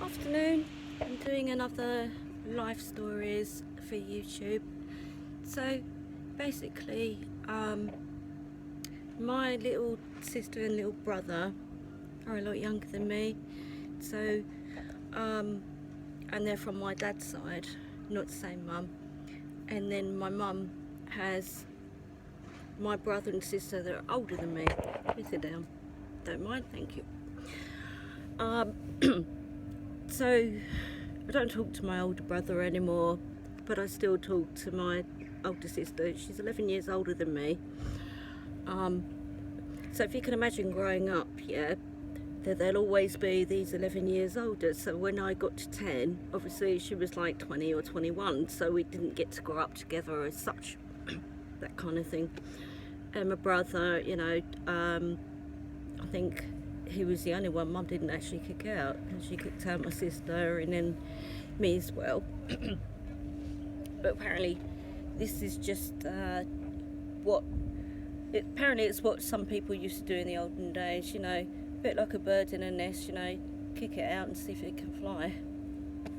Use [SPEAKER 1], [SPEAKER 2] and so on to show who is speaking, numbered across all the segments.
[SPEAKER 1] Afternoon. I'm doing another life stories for YouTube. So basically, my little sister and little brother are a lot younger than me. So, and they're from my dad's side, not the same mum. And then my mum has my brother and sister that are older than me. Let me sit down. Don't mind, thank you. So I don't talk to my older brother anymore, but I still talk to my older sister. She's 11 years older than me. So if you can imagine growing up, that they'll always be these 11 years older. So when I got to 10, obviously she was like 20 or 21, so we didn't get to grow up together as such, that kind of thing. And my brother, I think he was the only one Mum didn't actually kick out, and she kicked out my sister and then me as well. But apparently this is just apparently it's what some people used to do in the olden days, a bit like a bird in a nest, kick it out and see if it can fly.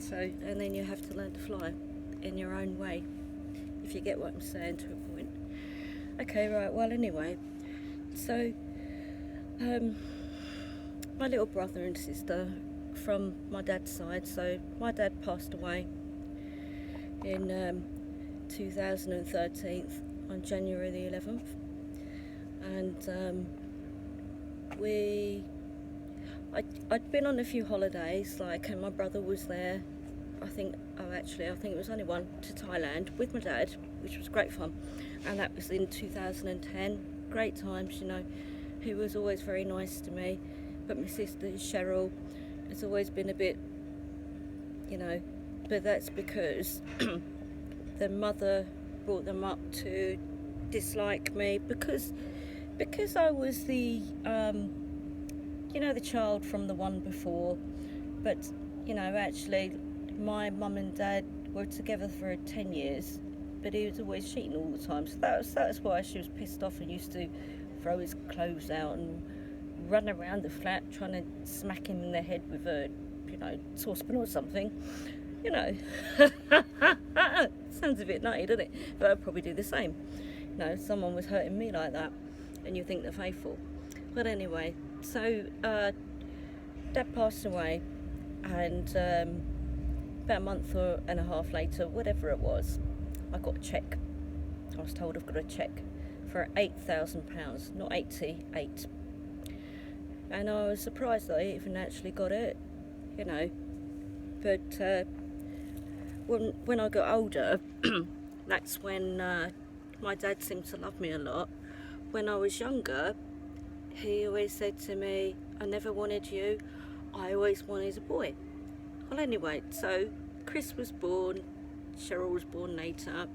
[SPEAKER 1] So, and then you have to learn to fly in your own way, if you get what I'm saying to a point. Okay, right, well anyway, so my little brother and sister from my dad's side, so my dad passed away in 2013 on January the 11th, and I'd been on a few holidays, and my brother was there. I think it was only one, to Thailand with my dad, which was great fun, and that was in 2010. Great times, He was always very nice to me, but my sister Cheryl has always been a bit, but that's because their mother brought them up to dislike me because I was the the child from the one before. But actually my mum and dad were together for 10 years, but he was always cheating all the time, so that's why she was pissed off and used to throw his clothes out and run around the flat trying to smack him in the head with a saucepan or something. Sounds a bit nutty, doesn't it? But I'd probably do the same. Someone was hurting me like that, and you think they're faithful. But anyway, so Dad passed away, and about a month and a half later, whatever it was, I got a cheque. I was told I've got a cheque for £8,000, not 88. And I was surprised that I even actually got it, But when I got older, that's when my dad seemed to love me a lot. When I was younger, he always said to me, I never wanted you, I always wanted a boy. Well anyway, so Chris was born, Cheryl was born later,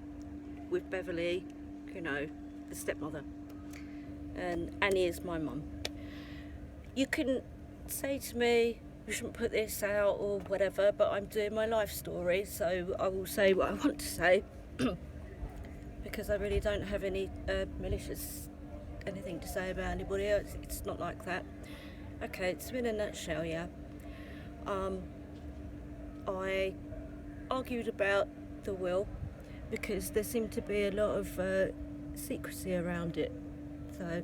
[SPEAKER 1] with Beverly, the stepmother. And Annie is my mum. You can say to me, you shouldn't put this out or whatever, but I'm doing my life story, so I will say what I want to say because I really don't have any malicious anything to say about anybody else. It's not like that. Okay, it's in a nutshell, yeah. I argued about the will because there seemed to be a lot of secrecy around it. So,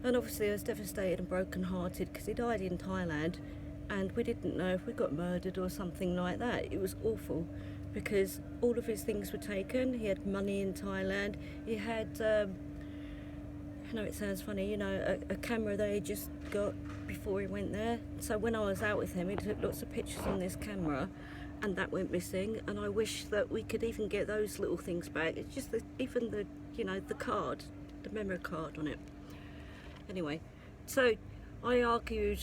[SPEAKER 1] and obviously I was devastated and broken-hearted because he died in Thailand, and we didn't know if we got murdered or something like that. It was awful because all of his things were taken. He had money in Thailand. He had, I know it sounds funny, a camera that he just got before he went there. So when I was out with him, he took lots of pictures on this camera, and that went missing. And I wish that we could even get those little things back. It's just that even the, the card, the memory card on it. Anyway, so I argued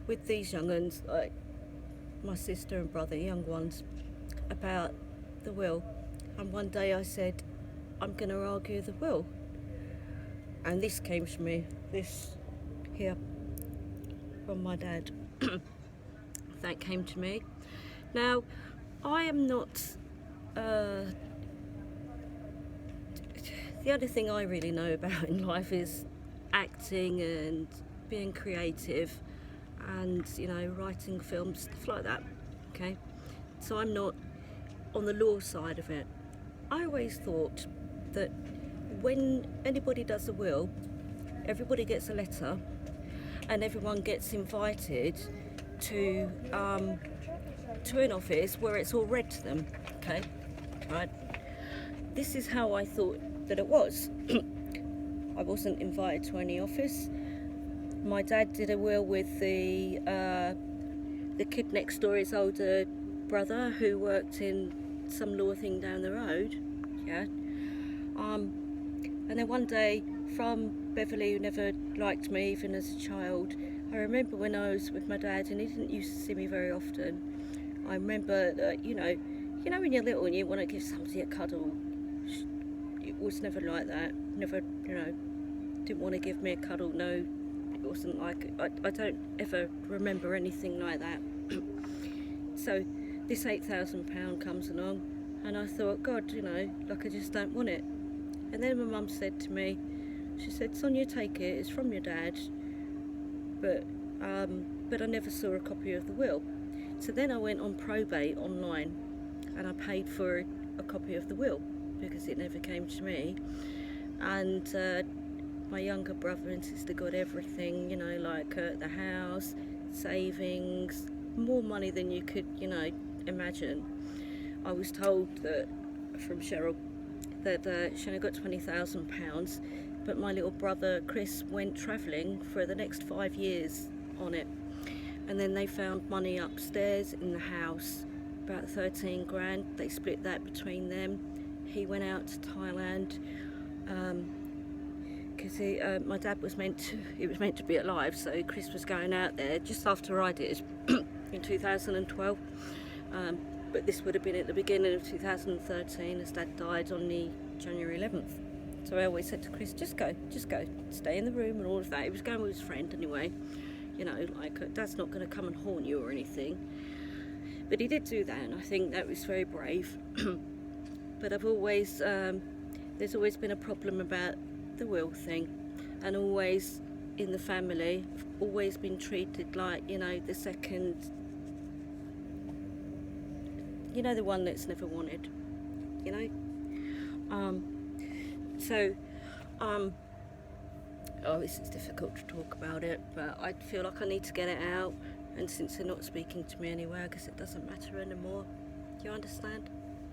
[SPEAKER 1] with these young uns, like my sister and brother, young ones, about the will. And one day I said, I'm going to argue the will. And this came to me, this here, from my dad. That came to me. Now, I am not, the only thing I really know about in life is acting and being creative and, you know, writing films, stuff like that, okay? So I'm not on the law side of it. I always thought that when anybody does a will, everybody gets a letter and everyone gets invited to an office where it's all read to them, okay? Right? This is how I thought that it was. I wasn't invited to any office. My dad did a will with the kid next door, his older brother, who worked in some law thing down the road, yeah. And then one day, from Beverly, who never liked me even as a child, I remember when I was with my dad, and he didn't used to see me very often. I remember that, you know when you're little and you want to give somebody a cuddle. It was never like that. Never, didn't want to give me a cuddle. No, it wasn't like, I don't ever remember anything like that. So this £8,000 comes along, and I thought, God, like I just don't want it. And then my mum said to me, she said, Sonia, take it, it's from your dad, but I never saw a copy of the will. So then I went on probate online, and I paid for a copy of the will because it never came to me. And my younger brother and sister got everything, like the house, savings, more money than you could, imagine. I was told that from Cheryl that she only got £20,000, but my little brother Chris went travelling for the next 5 years on it. And then they found money upstairs in the house, about 13 grand. They split that between them. He went out to Thailand because my dad was meant to be alive, so Chris was going out there just after I did in 2012. But this would have been at the beginning of 2013, as Dad died on the January 11th. So I always said to Chris, just go, stay in the room and all of that. He was going with his friend anyway, Dad's not going to come and haunt you or anything. But he did do that, and I think that was very brave. But I've always, there's always been a problem about the will thing, and always in the family, I've always been treated like, the second, the one that's never wanted, this is difficult to talk about it, but I feel like I need to get it out, and since they're not speaking to me anyway, I guess it doesn't matter anymore. Do you understand?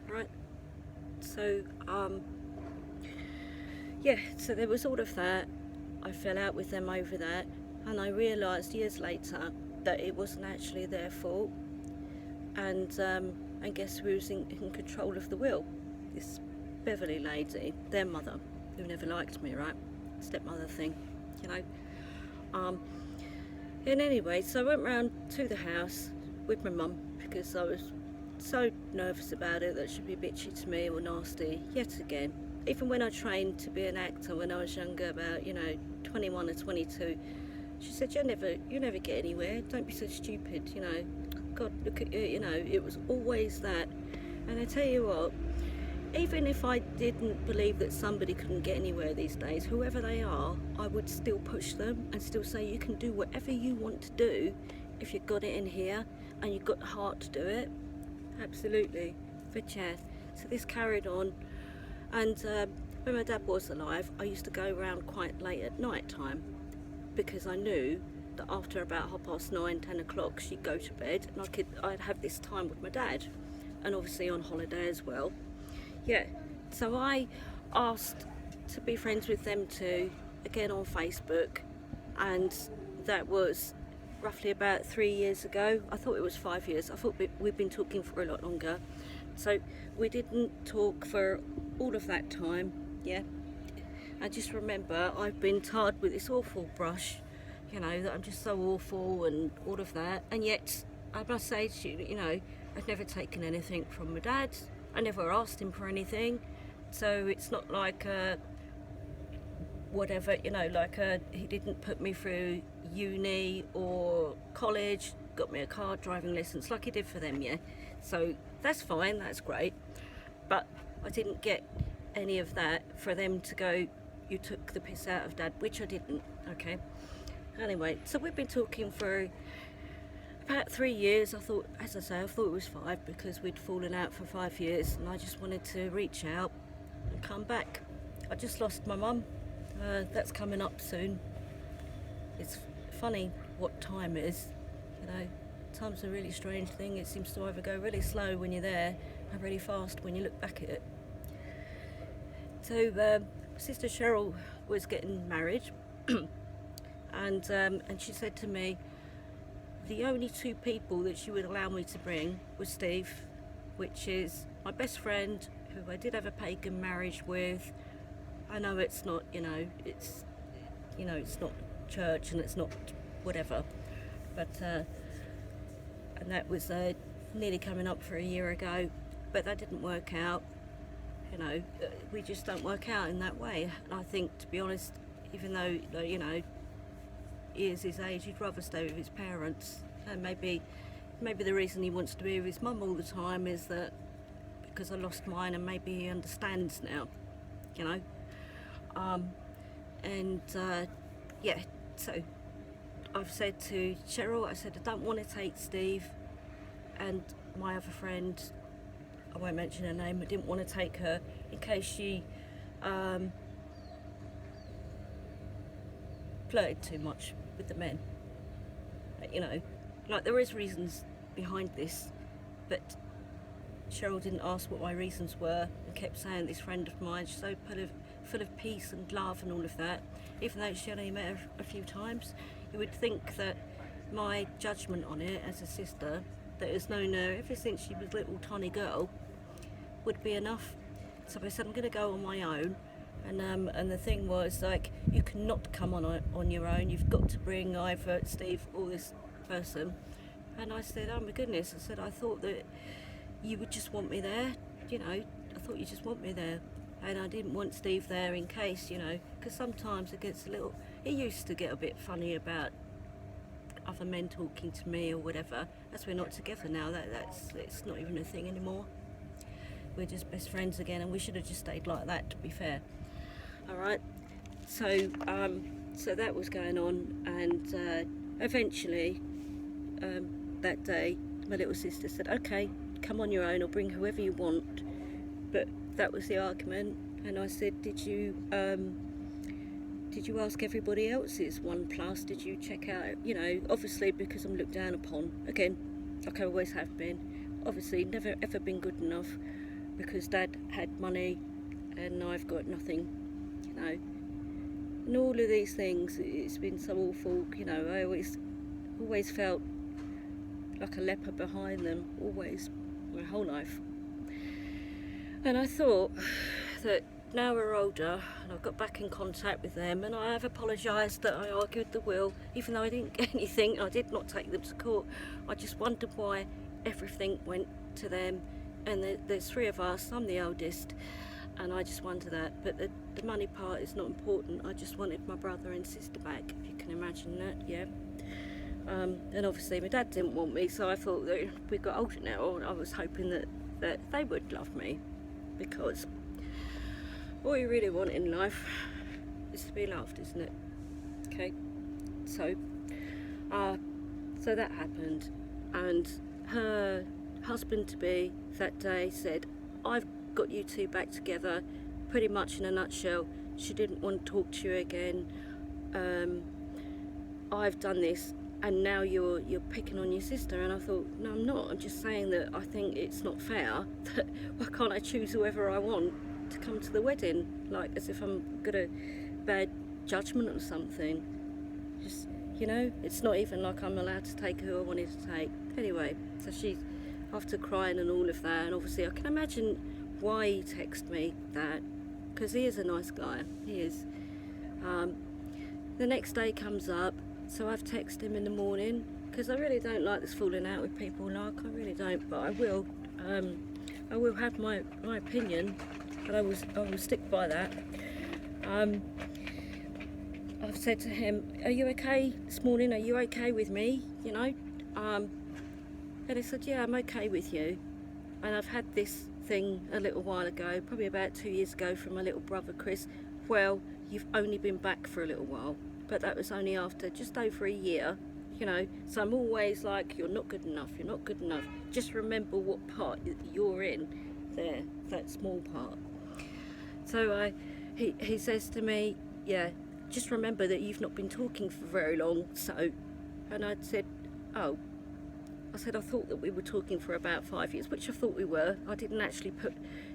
[SPEAKER 1] Right? So, so there was all of that. I fell out with them over that, and I realised years later that it wasn't actually their fault, and guess who was in control of the will? This Beverly lady, their mother, who never liked me, right? Stepmother thing, And anyway, so I went round to the house with my mum because I was so nervous about it that she'd be bitchy to me or nasty yet again. Even when I trained to be an actor when I was younger, about 21 or 22, she said, you never get anywhere, don't be so stupid, God, look at you, it was always that. And I tell you what, even if I didn't believe that somebody couldn't get anywhere these days, whoever they are, I would still push them and still say, you can do whatever you want to do if you've got it in here and you've got the heart to do it. Absolutely. But yeah, so this carried on, and when my dad was alive, I used to go around quite late at night time because I knew that after about 9:30, 10 o'clock, she'd go to bed, and I'd have this time with my dad, and obviously on holiday as well. Yeah, so I asked to be friends with them too, again on Facebook, and that was roughly about 3 years ago. I thought it was 5 years. I thought we'd been talking for a lot longer. So we didn't talk for all of that time, yeah. I just remember I've been tarred with this awful brush, that I'm just so awful and all of that. And yet, I must say to you, I've never taken anything from my dad. I never asked him for anything. So it's not like whatever, he didn't put me through uni or college, got me a car driving license like he did for them, yeah. So that's fine, that's great. But I didn't get any of that for them to go, you took the piss out of Dad, which I didn't, okay. Anyway, so we've been talking for about 3 years. I thought, as I say, I thought it was 5 because we'd fallen out for 5 years, and I just wanted to reach out and come back. I just lost my mum. That's coming up soon. It's funny what time is, you know. Time's a really strange thing. It seems to either go really slow when you're there and really fast when you look back at it. So Sister Cheryl was getting married, and she said to me, the only 2 people that she would allow me to bring was Steve, which is my best friend, who I did have a pagan marriage with. I know it's not, it's not church and it's not whatever, but and that was nearly coming up for a year ago, but that didn't work out. We just don't work out in that way. And I think, to be honest, even though he is his age, he'd rather stay with his parents. And maybe the reason he wants to be with his mum all the time is that because I lost mine, and maybe he understands now, yeah. So I've said to Cheryl, I said I don't want to take Steve and my other friend, I won't mention her name, I didn't want to take her in case she flirted too much with the men. Like there is reasons behind this, but Cheryl didn't ask what my reasons were and kept saying this friend of mine, she's so full of peace and love and all of that. Even though she only met her a few times, you would think that my judgment on it as a sister that has known her ever since she was a little tiny girl would be enough. So I said I'm going to go on my own, and the thing was, like, you cannot come on your own. You've got to bring either Steve or this person. And I said, oh my goodness, I said I thought that you would just want me there, I thought you just want me there, and I didn't want Steve there in case, because sometimes he used to get a bit funny about other men talking to me or whatever. As we're not together now, it's not even a thing anymore. We're just best friends again, and we should have just stayed like that, to be fair. All right. So that was going on, and eventually that day, my little sister said, "Okay, come on your own, or bring whoever you want." But that was the argument, and I said, "Did you ask everybody else's 1+? Did you check out, obviously because I'm looked down upon, again, like I always have been, obviously never ever been good enough because Dad had money and I've got nothing, and all of these things, it's been so awful, I always felt like a leper behind them, always, my whole life. And I thought that now we're older and I've got back in contact with them, and I have apologised that I argued the will, even though I didn't get anything. I did not take them to court. I just wondered why everything went to them, and there's 3 of us, I'm the oldest, and I just wonder that. But the money part is not important. I just wanted my brother and sister back, if you can imagine that, yeah. And obviously my dad didn't want me, so I thought that we got older now, I was hoping that they would love me, because all you really want in life is to be loved, isn't it? Okay, so that happened, and her husband-to-be that day said, I've got you 2 back together, pretty much in a nutshell. She didn't want to talk to you again. I've done this, and now you're picking on your sister. And I thought, no, I'm not. I'm just saying that I think it's not fair. That why can't I choose whoever I want to come to the wedding? Like, as if I'm got a bad judgment or something. Just, it's not even like I'm allowed to take who I wanted to take. Anyway, so she, after crying and all of that, and obviously I can imagine why he texted me that, because he is a nice guy. He is. The next day comes up. So I've texted him in the morning, because I really don't like this falling out with people, like, I really don't, but I will have my opinion, but I will stick by that. I've said to him, are you okay this morning, are you okay with me, and he said, yeah, I'm okay with you. And I've had this thing a little while ago, probably about 2 years ago, from my little brother Chris. Well, you've only been back for a little while. But that was only after just over a year you know. So I'm always like, you're not good enough, you're not good enough. Just remember what part you're in there, that small part. So he says to me, yeah, just remember that you've not been talking for very long. So, and I said, oh, I said, I thought that we were talking for about 5 years, which I thought we were. I didn't actually put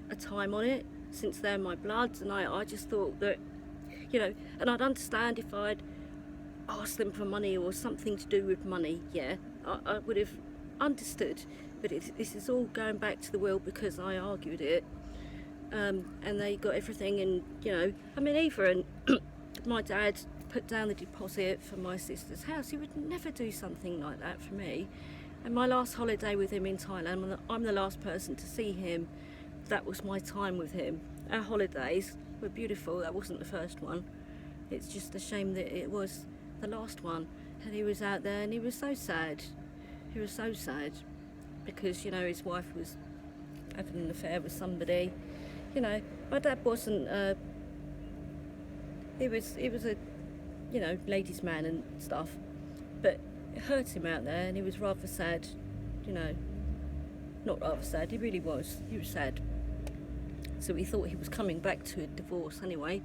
[SPEAKER 1] a time on it, since they're my bloods, and I just thought that, you know, and I'd understand if I'd asked them for money or something to do with money, yeah, I would have understood. But this is all going back to the will because I argued it, and they got everything, and, you know, I mean, even my dad put down the deposit for my sister's house. He would never do something like that for me. And my last holiday with him in Thailand, I'm the last person to see him. That was my time with him. Our holidays were beautiful. That wasn't the first one. It's just a shame that it was the last one. And he was out there and he was so sad. He was so sad because, you know, his wife was having an affair with somebody. You know, my dad wasn't, he was a, you know, ladies' man and stuff. But it hurt him out there and he was rather sad, you know. Not rather sad, he really was. He was sad. So we thought he was coming back to a divorce anyway.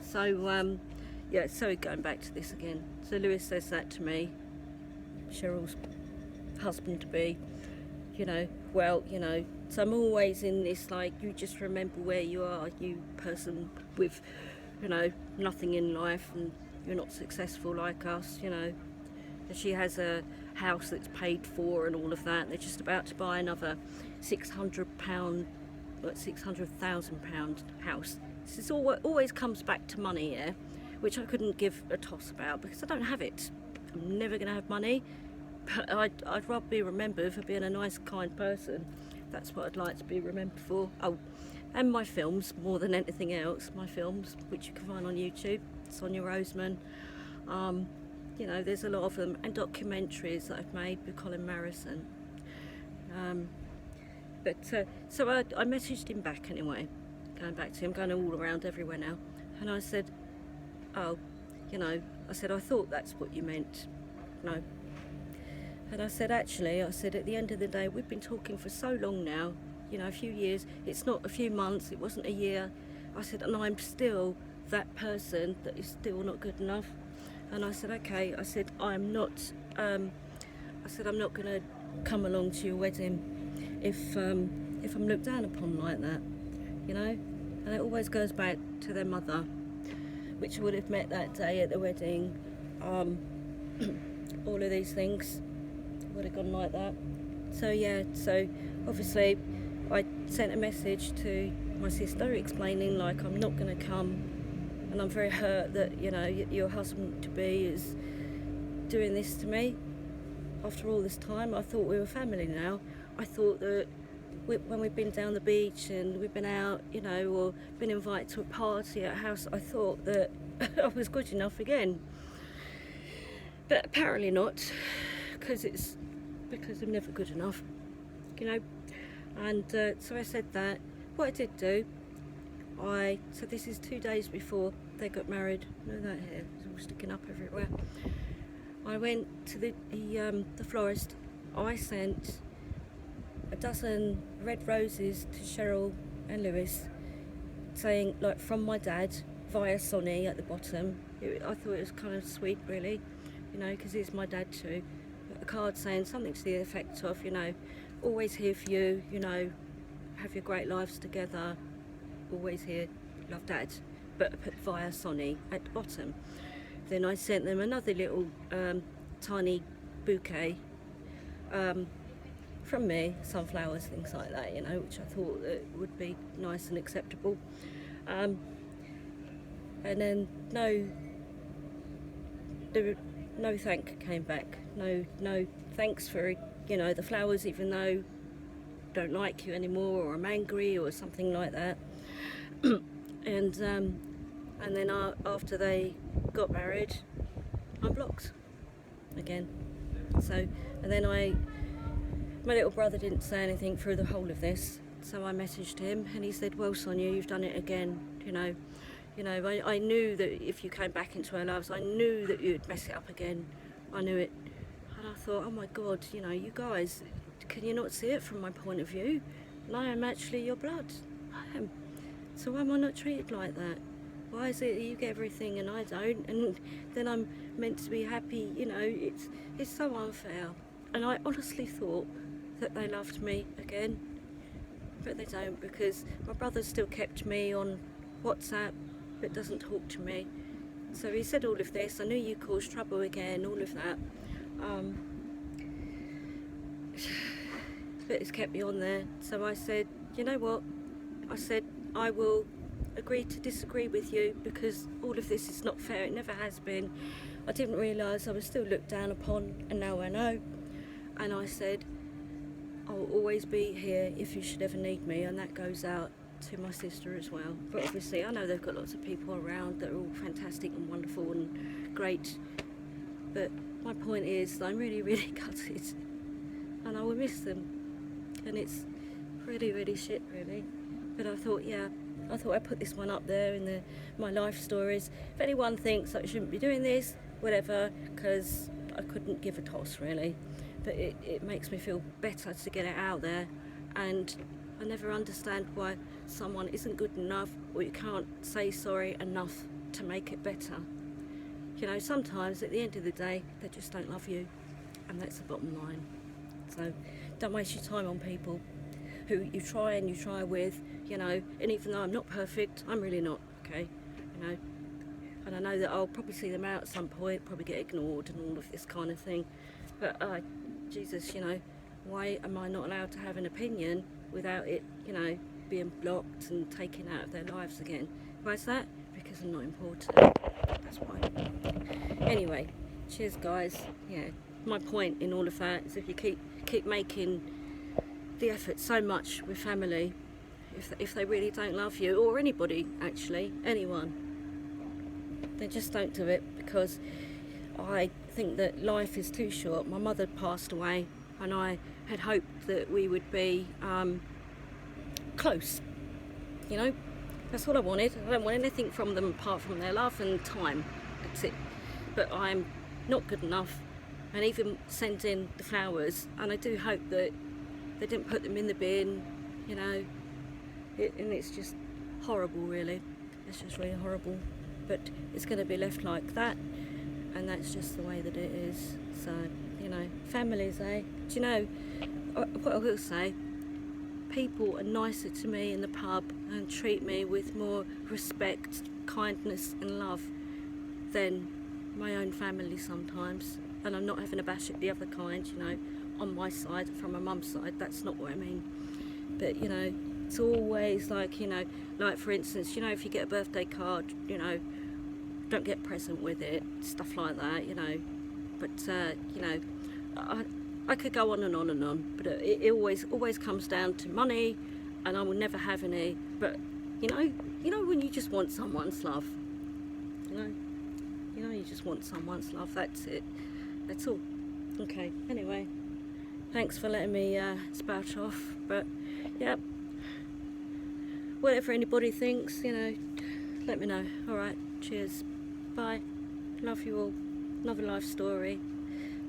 [SPEAKER 1] So, yeah, so going back to this again. So Lewis says that to me, Cheryl's husband-to-be, you know, well, you know, so I'm always in this, like, you just remember where you are, you person with, you know, nothing in life and you're not successful like us, you know. She has a house that's paid for and all of that. They're just about to buy another £600,000 house. This always comes back to money, yeah, which I couldn't give a toss about because I don't have it. I'm never going to have money, but I'd rather be remembered for being a nice, kind person. That's what I'd like to be remembered for. Oh, and my films more than anything else. My films, which you can find on YouTube, Sonia Roseman. You know, there's a lot of them, and documentaries that I've made with Colin Marison. So I messaged him back anyway, going back to him, going all around everywhere now, and I said, oh, you know, I said, I thought that's what you meant, no. And I said, actually, I said, at the end of the day, we've been talking for so long now, you know, a few years, it's not a few months, it wasn't a year. I said, and I'm still that person that is still not good enough. And I said, okay, I said, I'm not going to come along to your wedding if I'm looked down upon like that, you know. And it always goes back to their mother, which I would have met that day at the wedding. All of these things would have gone like that. So yeah, so obviously I sent a message to my sister explaining, like, I'm not going to come. And I'm very hurt that, you know, your husband-to-be is doing this to me. After all this time, I thought we were family now. I thought that when we've been down the beach and we've been out, you know, or been invited to a party at a house, I thought that I was good enough again. But apparently not, because I'm never good enough, you know. And so I said that. What I did do, so this is 2 days before they got married. Look at that hair, it's all sticking up everywhere. I went to the florist. I sent a dozen red roses to Cheryl and Lewis, saying, like, from my dad via Sonny at the bottom. I thought it was kind of sweet, really, you know, because he's my dad too. A card saying something to the effect of, you know, always here for you, you know, have your great lives together, always here, love, Dad. But I put via Sonny at the bottom. Then I sent them another little tiny bouquet from me, sunflowers, things like that, you know, which I thought that would be nice and acceptable. And then no thank came back. No thanks for, you know, the flowers, even though I don't like you anymore, or I'm angry or something like that. And then after they got married, I'm blocked again. So, and then my little brother didn't say anything through the whole of this. So I messaged him and he said, well, Sonia, you've done it again, you know. I knew that if you came back into our lives, I knew that you'd mess it up again. I knew it. And I thought, oh my God, you know, you guys, can you not see it from my point of view? And I am actually your blood. I am. So why am I not treated like that? Why is it you get everything and I don't? And then I'm meant to be happy, you know, it's so unfair. And I honestly thought that they loved me again, but they don't, because my brother's still kept me on WhatsApp but doesn't talk to me. So he said all of this, I knew you caused trouble again, all of that. But it's kept me on there. So I said, you know what? I said, I will agree to disagree with you, because all of this is not fair. It never has been. I didn't realise I was still looked down upon, and now I know. And I said, I'll always be here if you should ever need me, and that goes out to my sister as well. But obviously I know they've got lots of people around that are all fantastic and wonderful and great. But my point is that I'm really, really gutted, and I will miss them. And it's really, really shit, really. But I thought, yeah, I'd put this one up there in my life stories. If anyone thinks I shouldn't be doing this, whatever, because I couldn't give a toss, really. But it makes me feel better to get it out there. And I never understand why someone isn't good enough, or you can't say sorry enough to make it better. You know, sometimes at the end of the day, they just don't love you. And that's the bottom line. So don't waste your time on people who you try with, you know, and even though I'm not perfect, I'm really not, okay, you know, and I know that I'll probably see them out at some point, probably get ignored and all of this kind of thing, but Jesus, you know, why am I not allowed to have an opinion without it, you know, being blocked and taken out of their lives again? Why is that? Because I'm not important. That's why. Anyway, cheers guys. Yeah, my point in all of that is if you keep making the effort so much with family, if they really don't love you, or anybody actually, anyone, they just don't do it, because I think that life is too short. My mother passed away and I had hoped that we would be close, you know, that's what I wanted. I don't want anything from them apart from their love and time, that's it. But I'm not good enough, and even sending the flowers, and I do hope that they didn't put them in the bin, you know, and it's just horrible, really. It's just really horrible, but it's going to be left like that, and that's just the way that it is. So, you know, families, eh? Do you know what I will say? People are nicer to me in the pub and treat me with more respect, kindness and love than my own family sometimes. And I'm not having a bash at the other kind, you know, on my side, from my mum's side, that's not what I mean. But, you know, it's always like, you know, like for instance, you know, if you get a birthday card, you know, don't get a present with it, stuff like that, you know. But, you know, I could go on and on and on, but it always comes down to money, and I will never have any. But, you know when you just want someone's love, you know, you just want someone's love, that's it, that's all. Okay, anyway. Thanks for letting me spout off, but yeah, whatever anybody thinks, you know, let me know. Alright, cheers, bye, love you all. Another life story,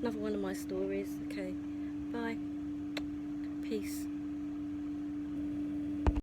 [SPEAKER 1] another one of my stories. Okay, bye, peace.